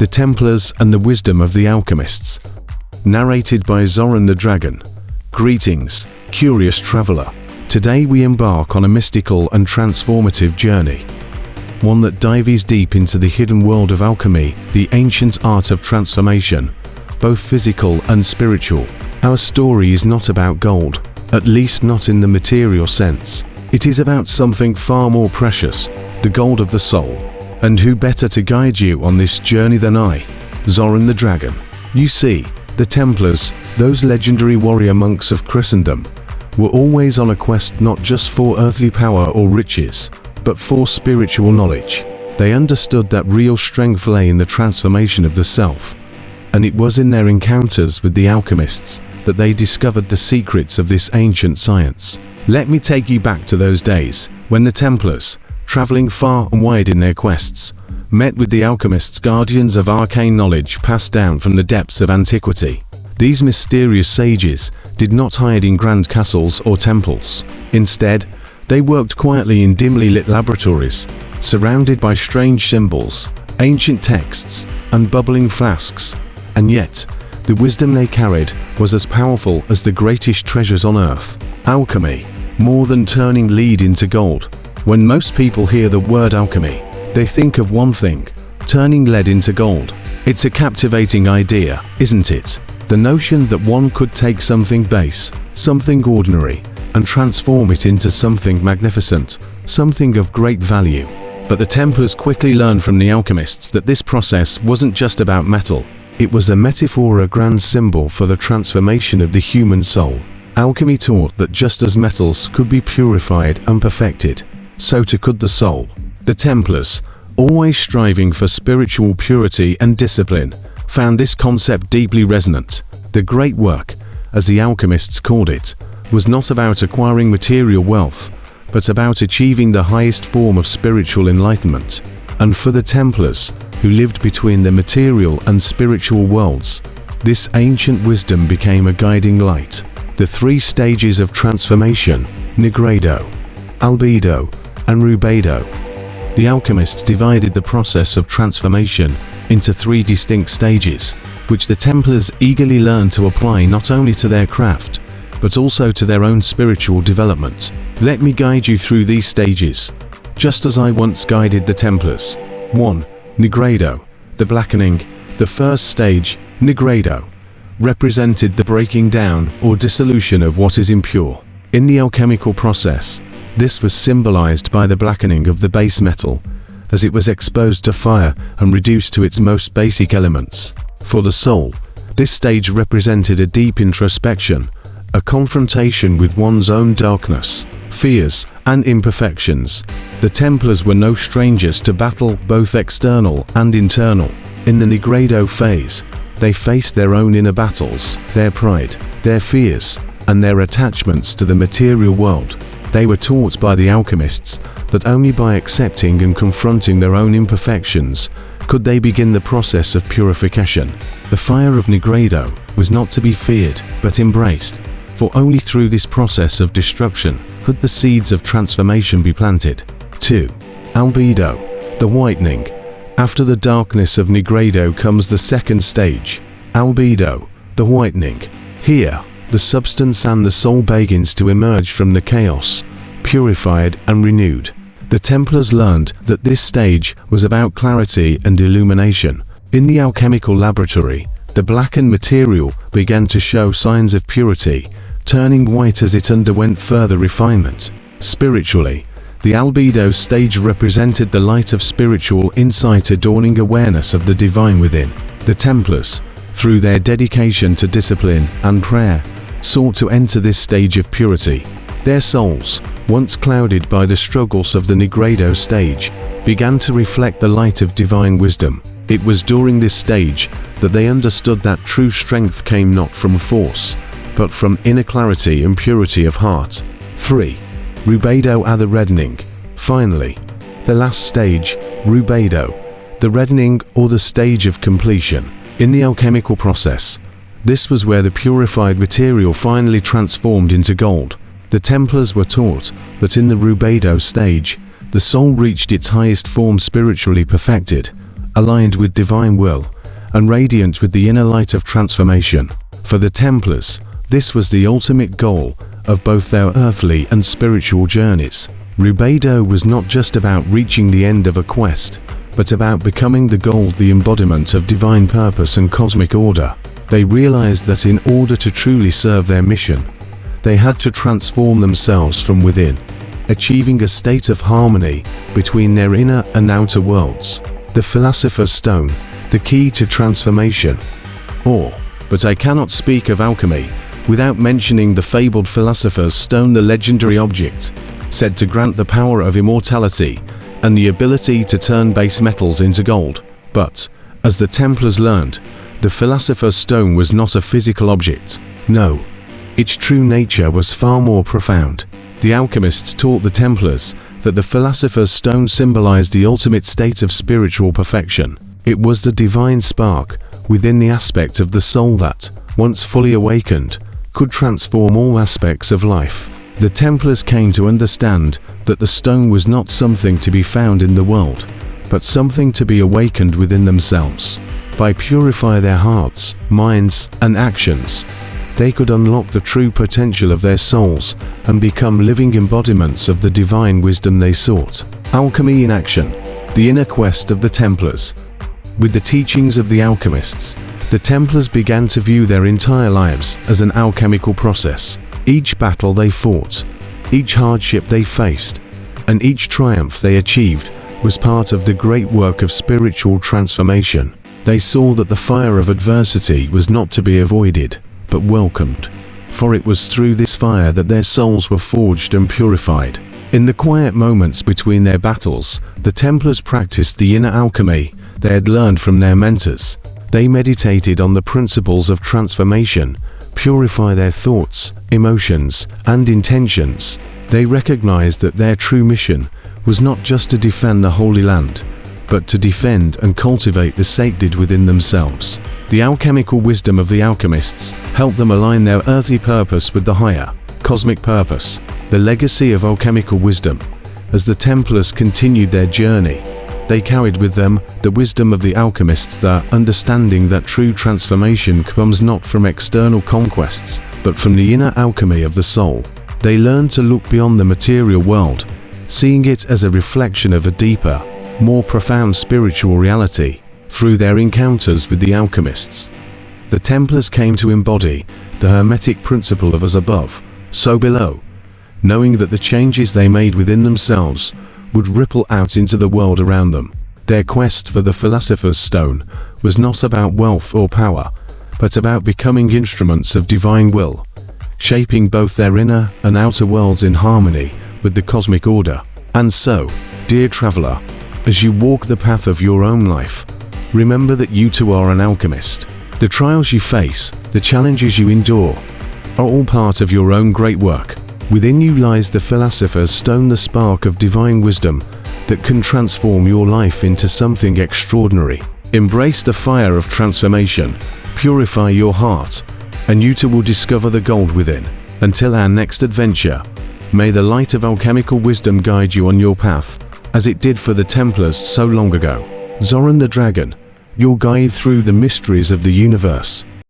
The Templars and the Wisdom of the Alchemists. Narrated by Zoran the Dragon. Greetings, curious traveler. Today we embark on a mystical and transformative journey. One that dives deep into the hidden world of alchemy, the ancient art of transformation, both physical and spiritual. Our story is not about gold, at least not in the material sense. It is about something far more precious, the gold of the soul. And who better to guide you on this journey than I, Zoran the Dragon? You see, the Templars, those legendary warrior monks of Christendom, were always on a quest not just for earthly power or riches, but for spiritual knowledge. They understood that real strength lay in the transformation of the self, and it was in their encounters with the alchemists that they discovered the secrets of this ancient science. Let me take you back to those days, when the Templars, traveling far and wide in their quests, met with the alchemists, guardians of arcane knowledge passed down from the depths of antiquity. These mysterious sages did not hide in grand castles or temples. Instead, they worked quietly in dimly lit laboratories, surrounded by strange symbols, ancient texts, and bubbling flasks. And yet, the wisdom they carried was as powerful as the greatest treasures on earth. Alchemy, more than turning lead into gold. When most people hear the word alchemy, they think of one thing: turning lead into gold. It's a captivating idea, isn't it? The notion that one could take something base, something ordinary, and transform it into something magnificent, something of great value. But the Templars quickly learned from the alchemists that this process wasn't just about metal. It was a metaphor, a grand symbol for the transformation of the human soul. Alchemy taught that just as metals could be purified and perfected, so too could the soul. The Templars, always striving for spiritual purity and discipline, found this concept deeply resonant. The great work, as the alchemists called it, was not about acquiring material wealth, but about achieving the highest form of spiritual enlightenment. And for the Templars, who lived between the material and spiritual worlds, this ancient wisdom became a guiding light. The three stages of transformation: Negredo, Alido, and Rubedo. The alchemists divided the process of transformation into three distinct stages, which the Templars eagerly learned to apply not only to their craft, but also to their own spiritual development. Let me guide you through these stages, just as I once guided the Templars. 1. Negredo, the blackening. The first stage, Negredo, represented the breaking down or dissolution of what is impure. In the alchemical process, this was symbolized by the blackening of the base metal, as it was exposed to fire and reduced to its most basic elements. For the soul, this stage represented a deep introspection, a confrontation with one's own darkness, fears, and imperfections. The Templars were no strangers to battle, both external and internal. In the Negredo phase, they faced their own inner battles, their pride, their fears, and their attachments to the material world. They were taught by the alchemists that only by accepting and confronting their own imperfections could they begin the process of purification. The fire of Negredo was not to be feared, but embraced, for only through this process of destruction could the seeds of transformation be planted. 2. Alido, the whitening. After the darkness of Negredo comes the second stage, Alido, the whitening. Here, the substance and the soul begins to emerge from the chaos, purified and renewed. The Templars learned that this stage was about clarity and illumination. In the alchemical laboratory, the blackened material began to show signs of purity, turning white as it underwent further refinement. Spiritually, the Alido stage represented the light of spiritual insight, a dawning awareness of the divine within. The Templars, through their dedication to discipline and prayer, sought to enter this stage of purity. Their souls, once clouded by the struggles of the Negredo stage, began to reflect the light of divine wisdom. It was during this stage that they understood that true strength came not from force, but from inner clarity and purity of heart. 3. Rubedo, the reddening. Finally, the last stage, Rubedo, the reddening, or the stage of completion. In the alchemical process, this was where the purified material finally transformed into gold. The Templars were taught that in the Rubedo stage, the soul reached its highest form, spiritually perfected, aligned with divine will, and radiant with the inner light of transformation. For the Templars, this was the ultimate goal of both their earthly and spiritual journeys. Rubedo was not just about reaching the end of a quest, but about becoming the gold, the embodiment of divine purpose and cosmic order. They realized that in order to truly serve their mission, they had to transform themselves from within, achieving a state of harmony between their inner and outer worlds. The Philosopher's Stone, the key to transformation. But I cannot speak of alchemy without mentioning the fabled Philosopher's Stone, the legendary object said to grant the power of immortality and the ability to turn base metals into gold. But, as the Templars learned, the Philosopher's Stone was not a physical object. No, its true nature was far more profound. The Alchemists taught the Templars that the Philosopher's Stone symbolized the ultimate state of spiritual perfection. It was the divine spark within the aspect of the soul that, once fully awakened, could transform all aspects of life. The Templars came to understand that the stone was not something to be found in the world, but something to be awakened within themselves. By purifying their hearts, minds, and actions, they could unlock the true potential of their souls and become living embodiments of the divine wisdom they sought. Alchemy in action, the inner quest of the Templars. With the teachings of the Alchemists, the Templars began to view their entire lives as an alchemical process. Each battle they fought, each hardship they faced, and each triumph they achieved was part of the great work of spiritual transformation. They saw that the fire of adversity was not to be avoided, but welcomed, for it was through this fire that their souls were forged and purified. In the quiet moments between their battles, the Templars practiced the inner alchemy they had learned from their mentors. They meditated on the principles of transformation, purify their thoughts, emotions, and intentions. They recognized that their true mission was not just to defend the Holy Land, but to defend and cultivate the sacred within themselves. The alchemical wisdom of the Alchemists helped them align their earthly purpose with the higher, cosmic purpose. The legacy of alchemical wisdom. As the Templars continued their journey, they carried with them the wisdom of the Alchemists, the understanding that true transformation comes not from external conquests, but from the inner alchemy of the soul. They learned to look beyond the material world, seeing it as a reflection of a deeper, more profound spiritual reality. Through their encounters with the Alchemists, the Templars came to embody the Hermetic principle of as above, so below, knowing that the changes they made within themselves would ripple out into the world around them. Their quest for the Philosopher's Stone was not about wealth or power, but about becoming instruments of divine will, shaping both their inner and outer worlds in harmony with the cosmic order. And so, dear traveler, as you walk the path of your own life, remember that you too are an alchemist. The trials you face, the challenges you endure, are all part of your own great work. Within you lies the Philosopher's Stone, the spark of divine wisdom that can transform your life into something extraordinary. Embrace the fire of transformation, purify your heart, and you too will discover the gold within. Until our next adventure, may the light of alchemical wisdom guide you on your path, as it did for the Templars so long ago. Zoran the Dragon, your guide through the mysteries of the universe.